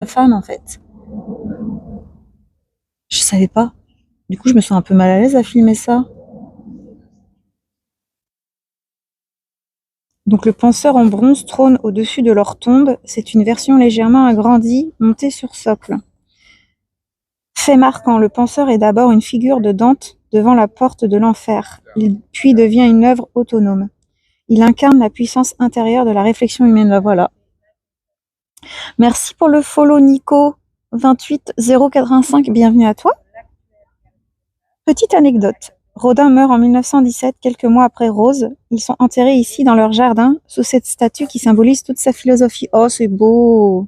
femme en fait. Je savais pas. Du coup, je me sens un peu mal à l'aise à filmer ça. Donc le penseur en bronze trône au-dessus de leur tombe. C'est une version légèrement agrandie, montée sur socle. Fait marquant, le penseur est d'abord une figure de Dante devant la porte de l'enfer. Il puis devient une œuvre autonome. Il incarne la puissance intérieure de la réflexion humaine. Ben voilà. Merci pour le follow Nico 28085, bienvenue à toi. Petite anecdote. Rodin meurt en 1917, quelques mois après Rose. Ils sont enterrés ici dans leur jardin, sous cette statue qui symbolise toute sa philosophie. Oh, c'est beau.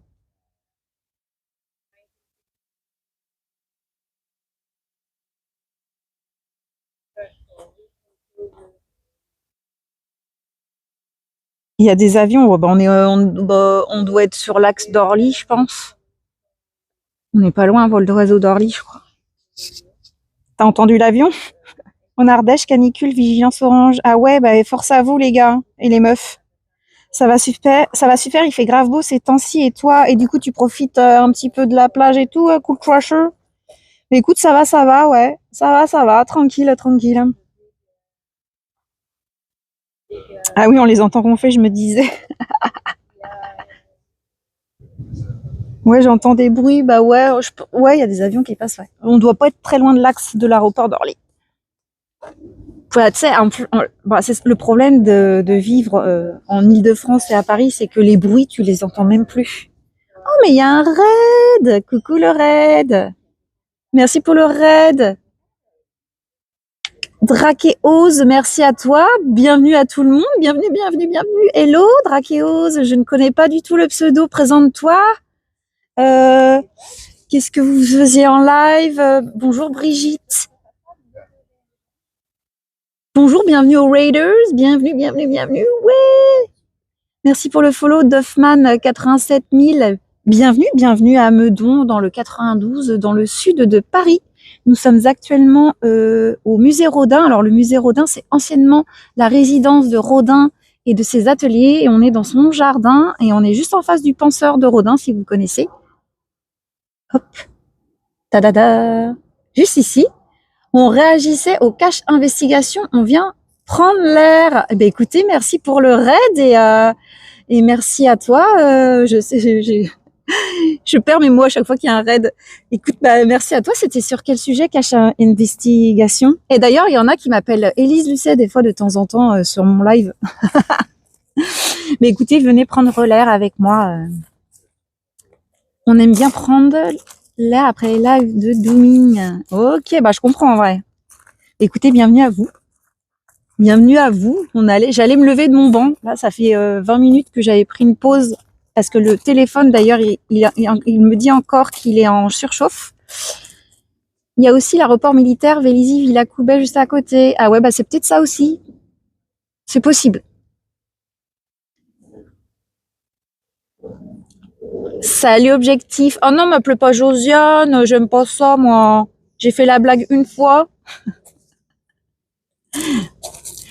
Il y a des avions, ouais, bah, on doit être sur l'axe d'Orly, je pense. On n'est pas loin, vol d'oiseau d'Orly, je crois. T'as entendu l'avion? En Ardèche, canicule, vigilance orange. Ah ouais, bah force à vous les gars et les meufs. Ça va super, il fait grave beau ces temps-ci et toi, et du coup tu profites un petit peu de la plage et tout, cool crusher. Mais écoute, ça va, ouais. Ça va, tranquille, tranquille. Ah oui, on les entend ronfler, je me disais. Ouais, j'entends des bruits, bah ouais, ouais, il y a des avions qui passent, ouais. On doit pas être très loin de l'axe de l'aéroport d'Orly. Ouais, tu sais, bah, c'est le problème de vivre en Île-de-France et à Paris, c'est que les bruits, tu les entends même plus. Oh, mais il y a un raid! Coucou le raid! Merci pour le raid! Drakéose, merci à toi. Bienvenue à tout le monde. Bienvenue, bienvenue, bienvenue. Hello, Drakéose. Je ne connais pas du tout le pseudo. Présente-toi. Euh, Qu'est-ce que vous faisiez en live? Bonjour Brigitte. Bonjour, bienvenue aux Raiders. Bienvenue, bienvenue, bienvenue. Ouais. Merci pour le follow, Duffman 87 000. Bienvenue, bienvenue à Meudon, dans le 92, dans le sud de Paris. Nous sommes actuellement au musée Rodin. Alors le musée Rodin, c'est anciennement la résidence de Rodin et de ses ateliers. Et on est dans son jardin et on est juste en face du penseur de Rodin, si vous connaissez. Hop, tadada. Juste ici, on réagissait au cache investigation. On vient prendre l'air. Eh bien, écoutez, merci pour le raid et merci à toi. Je sais, je perds mes mots à chaque fois qu'il y a un raid. Écoute, bah, merci à toi. C'était sur quel sujet, cache investigation? Et d'ailleurs, il y en a qui m'appellent Élise Lucet des fois de temps en temps sur mon live. Mais écoutez, venez prendre l'air avec moi. On aime bien prendre l'air après les lives de Dooming. Ok, bah je comprends en vrai. Écoutez, bienvenue à vous. Bienvenue à vous. J'allais me lever de mon banc. Là, ça fait 20 minutes que j'avais pris une pause parce que le téléphone, d'ailleurs, il me dit encore qu'il est en surchauffe. Il y a aussi l'aéroport militaire Vélizy Villacourbet juste à côté. Ah ouais, bah c'est peut-être ça aussi. C'est possible. Salut objectif. Oh non, m'appelle pas Josiane, j'aime pas ça moi. J'ai fait la blague une fois.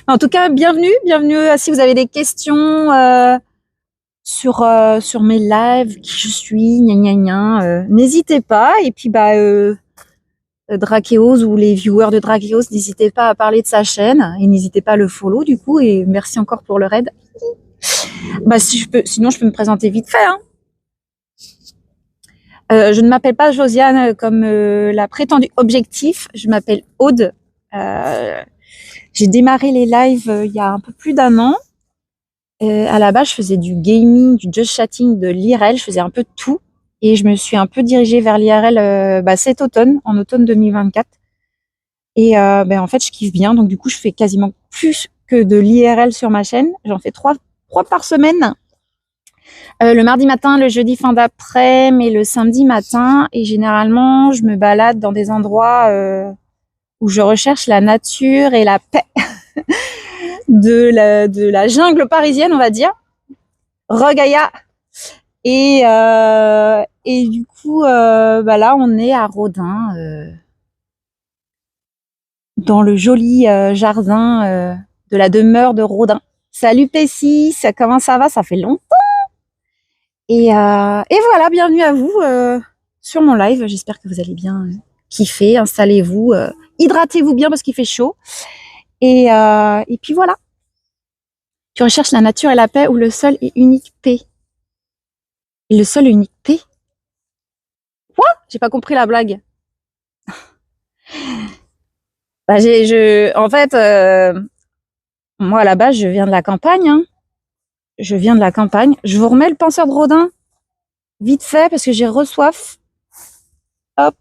En tout cas, bienvenue, bienvenue. Si vous avez des questions sur mes lives, qui je suis, gna gna gna, n'hésitez pas. Et puis bah Drakeos ou les viewers de Drakeos, n'hésitez pas à parler de sa chaîne et n'hésitez pas à le follow du coup. Et merci encore pour le raid. Bah sinon je peux me présenter vite fait. Hein. Je ne m'appelle pas Josiane comme la prétendue objectif. Je m'appelle Aude. J'ai démarré les lives il y a un peu plus d'un an. À la base, je faisais du gaming, du just chatting, de l'IRL. Je faisais un peu de tout. Et je me suis un peu dirigée vers l'IRL cet automne, en automne 2024. Et en fait, je kiffe bien. Donc, du coup, je fais quasiment plus que de l'IRL sur ma chaîne. J'en fais trois par semaine. Le mardi matin, le jeudi fin d'après, mais le samedi matin. Et généralement, je me balade dans des endroits où je recherche la nature et la paix de la jungle parisienne, on va dire. Regaïa. Et du coup, là, on est à Rodin, dans le joli jardin de la demeure de Rodin. Salut Pessis, comment ça va? Ça fait longtemps. Et voilà, bienvenue à vous sur mon live. J'espère que vous allez bien kiffer. Installez-vous, hydratez-vous bien parce qu'il fait chaud. Et puis voilà. Tu recherches la nature et la paix ou le seul et unique paix. Et le seul et unique paix? Quoi? J'ai pas compris la blague. Bah, en fait, moi à la base, je viens de la campagne. Hein. Je viens de la campagne. Je vous remets le penseur de Rodin vite fait parce que j'ai re-soif. Hop.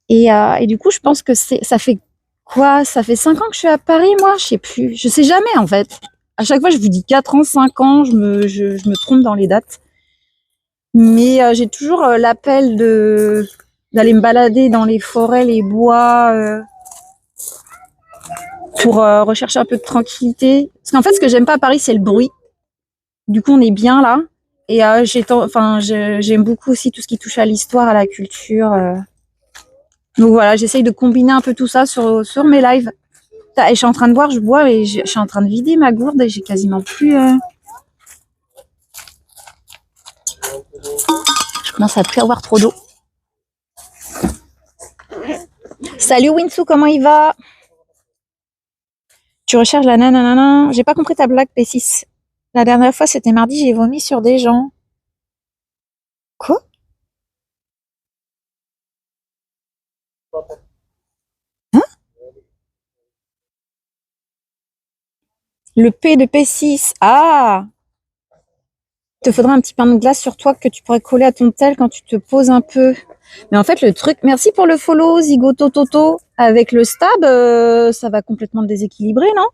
Et du coup, je pense que ça fait quoi? Ça fait 5 ans que je suis à Paris, moi? Je sais plus. Je sais jamais, en fait. À chaque fois, je vous dis 4 ans, 5 ans. Je me trompe dans les dates. Mais j'ai toujours l'appel d'aller me balader dans les forêts, les bois, pour rechercher un peu de tranquillité. Parce qu'en fait, ce que j'aime pas à Paris, c'est le bruit. Du coup, on est bien là. Et j'aime beaucoup aussi tout ce qui touche à l'histoire, à la culture. Donc voilà, j'essaye de combiner un peu tout ça sur mes lives. Et je suis en train de boire, je bois et je suis en train de vider ma gourde et j'ai quasiment plus... Je commence à plus avoir trop d'eau. Salut Winsou, comment il va? Tu recherches la nanana. J'ai pas compris ta blague, P6. La dernière fois, c'était mardi, j'ai vomi sur des gens. Quoi? Hein? Le P de P6. Ah! Il te faudra un petit pain de glace sur toi que tu pourrais coller à ton tel quand tu te poses un peu. Mais en fait, le truc... Merci pour le follow, Zigoto Toto. Avec le stab, ça va complètement déséquilibrer, non?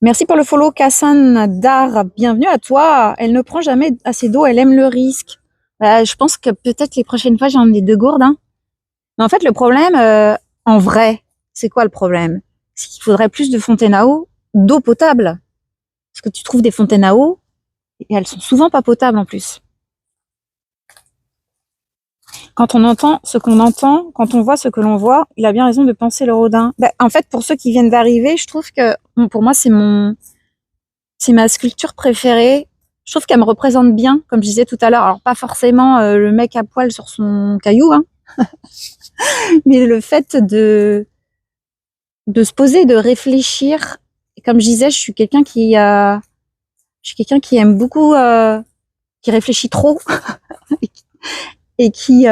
Merci pour le follow, Kassan Dar. Bienvenue à toi. Elle ne prend jamais assez d'eau, elle aime le risque. Je pense que peut-être les prochaines fois, j'en ai 2 gourdes. Hein. Mais en fait, le problème, en vrai, c'est quoi le problème? C'est qu'il faudrait plus de fontaines à eau, d'eau potable. Parce que tu trouves des fontaines à eau, et elles sont souvent pas potables en plus. Quand on entend ce qu'on entend, quand on voit ce que l'on voit, il a bien raison de penser le Rodin. En fait, pour ceux qui viennent d'arriver, je trouve que, pour moi, c'est ma sculpture préférée. Je trouve qu'elle me représente bien, comme je disais tout à l'heure. Alors, pas forcément le mec à poil sur son caillou, hein. Mais le fait de se poser, de réfléchir. Et comme je disais, je suis quelqu'un qui aime beaucoup, qui réfléchit trop et qui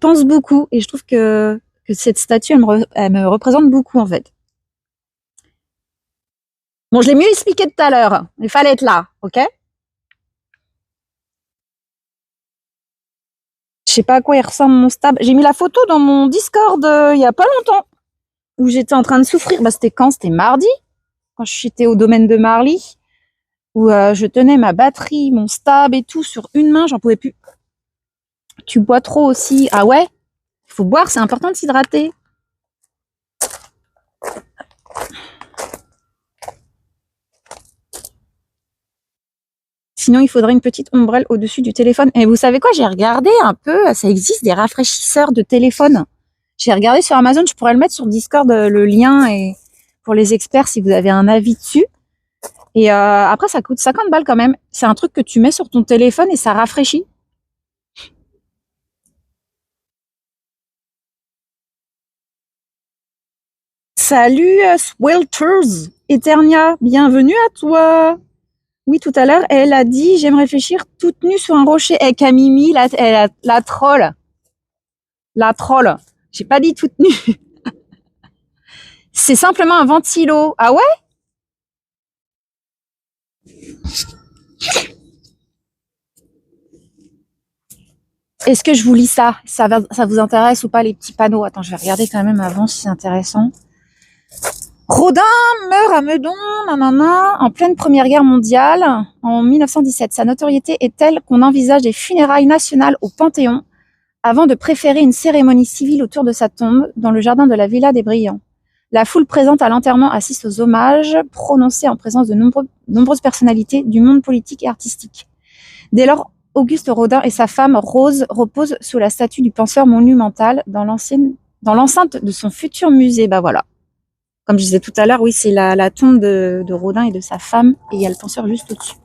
pense beaucoup. Et je trouve que cette statue, elle me représente beaucoup, en fait. Bon, je l'ai mieux expliqué tout à l'heure. Il fallait être là, ok? Je sais pas à quoi il ressemble mon stab. J'ai mis la photo dans mon Discord il y a pas longtemps où j'étais en train de souffrir. C'était quand? C'était mardi, quand j'étais au domaine de Marly, où je tenais ma batterie, mon stab et tout sur une main, j'en pouvais plus. Tu bois trop aussi? Ah ouais? Il faut boire, c'est important de s'hydrater. Sinon, il faudrait une petite ombrelle au-dessus du téléphone. Et vous savez quoi? J'ai regardé un peu, ça existe des rafraîchisseurs de téléphone. J'ai regardé sur Amazon, je pourrais le mettre sur Discord, le lien, et pour les experts, si vous avez un avis dessus. Et après, ça coûte 50 balles quand même. C'est un truc que tu mets sur ton téléphone et ça rafraîchit. Salut Swelters, Eternia, bienvenue à toi. Oui, tout à l'heure, elle a dit « J'aime réfléchir toute nue sur un rocher ». Eh, Camimi, la troll. La troll. J'ai pas dit toute nue. C'est simplement un ventilo. Ah ouais? Est-ce que je vous lis ça? Ça vous intéresse ou pas, les petits panneaux? Attends, je vais regarder quand même avant si c'est intéressant. Rodin meurt à Meudon, nanana, en pleine Première Guerre mondiale, en 1917. Sa notoriété est telle qu'on envisage des funérailles nationales au Panthéon avant de préférer une cérémonie civile autour de sa tombe dans le jardin de la Villa des Brillants. La foule présente à l'enterrement assiste aux hommages prononcés en présence de nombreuses personnalités du monde politique et artistique. Dès lors, Auguste Rodin et sa femme Rose reposent sous la statue du penseur monumental dans l'enceinte de son futur musée. Bah voilà. Comme je disais tout à l'heure, oui, c'est la tombe de Rodin et de sa femme, et il y a le penseur juste au-dessus.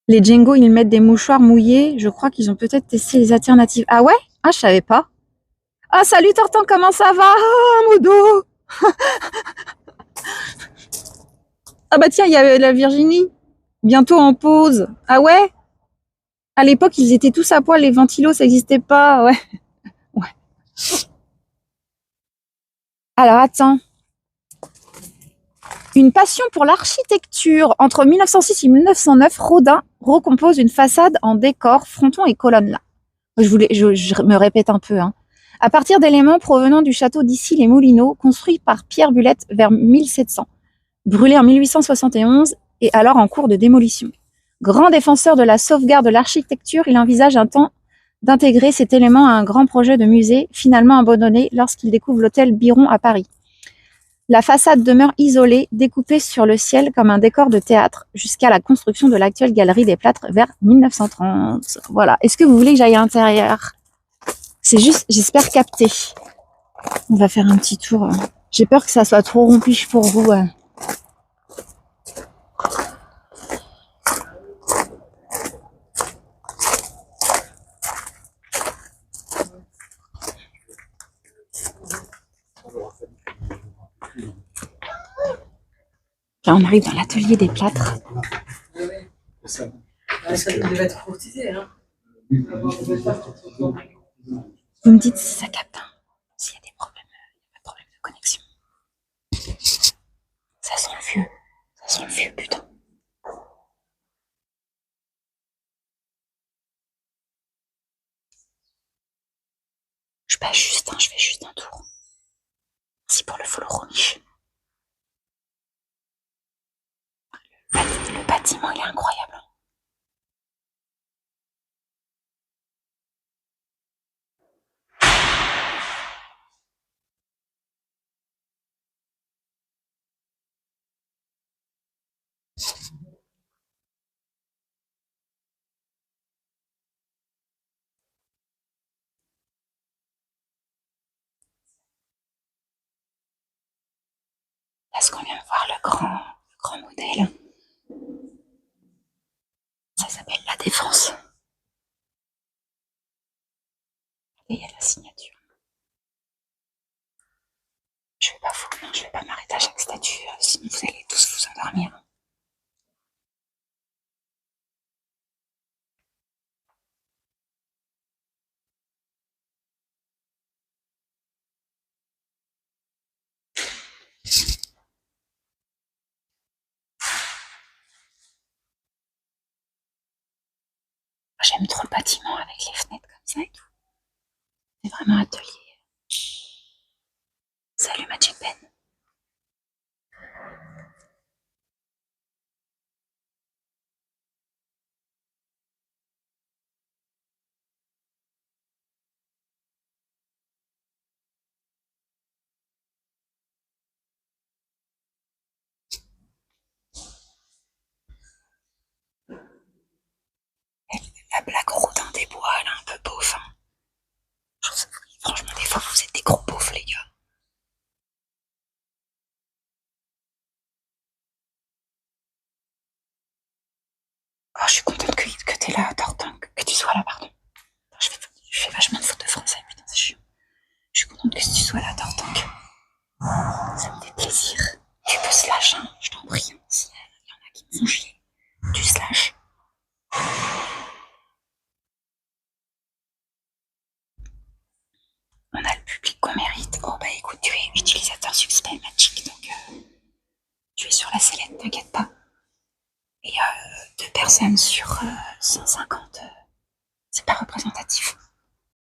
Les Django, ils mettent des mouchoirs mouillés. Je crois qu'ils ont peut-être testé les alternatives. Ah ouais? Ah, je savais pas. Ah, salut Tortan, comment ça va? Ah, Modo! Ah bah tiens, il y a la Virginie. Bientôt en pause. Ah ouais? À l'époque, ils étaient tous à poil, les ventilos, ça n'existait pas. Ouais. Ouais. Alors attends. Une passion pour l'architecture. Entre 1906 et 1909, Rodin recompose une façade en décor, fronton et colonnes là. Je me répète un peu. Hein. À partir d'éléments provenant du château d'Issy-les-Moulineaux, construit par Pierre Bulette vers 1700, brûlé en 1871 et alors en cours de démolition. Grand défenseur de la sauvegarde de l'architecture, il envisage un temps d'intégrer cet élément à un grand projet de musée, finalement abandonné lorsqu'il découvre l'hôtel Biron à Paris. La façade demeure isolée, découpée sur le ciel comme un décor de théâtre, jusqu'à la construction de l'actuelle galerie des Plâtres vers 1930. Voilà. Est-ce que vous voulez que j'aille à l'intérieur? C'est juste, j'espère capter. On va faire un petit tour. J'ai peur que ça soit trop rompiche pour vous. Là, on arrive dans l'atelier des plâtres. Ça devait être courtisé, hein. Vous me dites si ça capte, hein. S'il y a des problèmes, de connexion. Ça sent le vieux. Ça sent le vieux, putain. Je passe juste, je fais juste un tour. Merci pour le follow, Romiche. Le bâtiment, il est incroyable. Est-ce qu'on vient de voir le grand modèle? Ça s'appelle la Défense. Et il y a la signature. Je vais pas m'arrêter à chaque statue, sinon vous allez tous vous endormir. J'aime trop le bâtiment avec les fenêtres comme ça et tout. C'est vraiment atelier. Salut Magic Ben. La blague Rodin des Bois, elle est un peu beauf. Hein. Franchement, des fois, vous êtes des gros beaufs, les gars. Oh, je suis contente que t'es là, Tortin, que tu sois là, pardon. Je fais vachement de fautes de français, putain, c'est chiant. Je suis contente que tu sois là, Tortin. Ça me fait plaisir. Tu peux slash, hein, je t'en prie. S'il y en a qui me font chier, tu slash. On a le public qu'on mérite. Oh bah écoute, tu es utilisateur succès Magic, donc tu es sur la sellette, t'inquiète pas. Et 2 personnes sur 150, c'est pas représentatif.